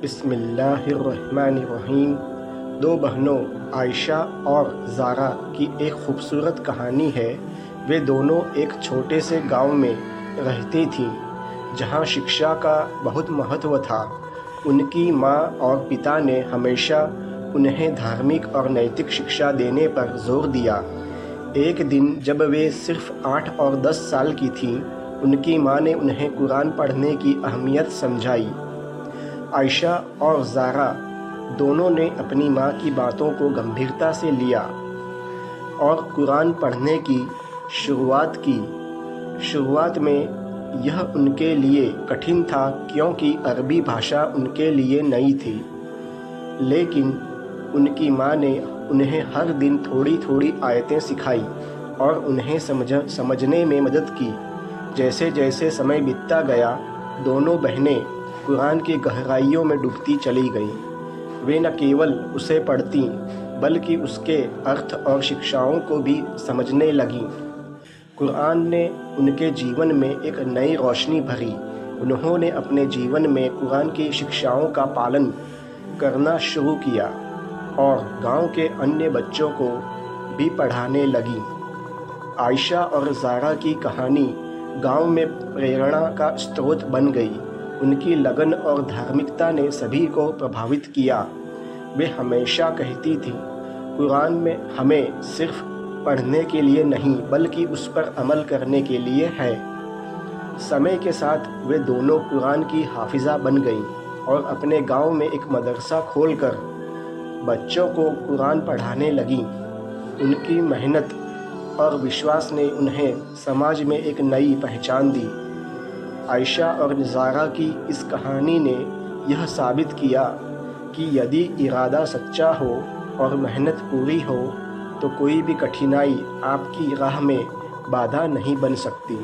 बिस्मिल्लाहिर्रहमानिर्रहीम। दो बहनों आयशा और ज़ारा की एक खूबसूरत कहानी है। वे दोनों एक छोटे से गांव में रहती थीं जहां शिक्षा का बहुत महत्व था। उनकी माँ और पिता ने हमेशा उन्हें धार्मिक और नैतिक शिक्षा देने पर जोर दिया। एक दिन जब वे सिर्फ 8 और 10 साल की थीं, उनकी माँ ने उन्हें कुरान पढ़ने की अहमियत समझाई। आयशा और ज़ारा दोनों ने अपनी माँ की बातों को गंभीरता से लिया और कुरान पढ़ने की शुरुआत की। शुरुआत में यह उनके लिए कठिन था क्योंकि अरबी भाषा उनके लिए नई थी, लेकिन उनकी माँ ने उन्हें हर दिन थोड़ी थोड़ी आयतें सिखाई और उन्हें समझने में मदद की। जैसे जैसे समय बीतता गया, दोनों बहनें कुरान की गहराइयों में डूबती चली गईं। वे न केवल उसे पढ़तीं बल्कि उसके अर्थ और शिक्षाओं को भी समझने लगीं। कुरान ने उनके जीवन में एक नई रोशनी भरी। उन्होंने अपने जीवन में कुरान की शिक्षाओं का पालन करना शुरू किया और गांव के अन्य बच्चों को भी पढ़ाने लगीं। आयशा और ज़ारा की कहानी गांव में प्रेरणा का स्रोत बन गई। उनकी लगन और धार्मिकता ने सभी को प्रभावित किया। वे हमेशा कहती थीं, कुरान में हमें सिर्फ पढ़ने के लिए नहीं बल्कि उस पर अमल करने के लिए है। समय के साथ वे दोनों कुरान की हाफिज़ा बन गईं और अपने गांव में एक मदरसा खोलकर बच्चों को कुरान पढ़ाने लगीं। उनकी मेहनत और विश्वास ने उन्हें समाज में एक नई पहचान दी। आयशा और ज़ारा की इस कहानी ने यह साबित किया कि यदि इरादा सच्चा हो और मेहनत पूरी हो तो कोई भी कठिनाई आपकी राह में बाधा नहीं बन सकती।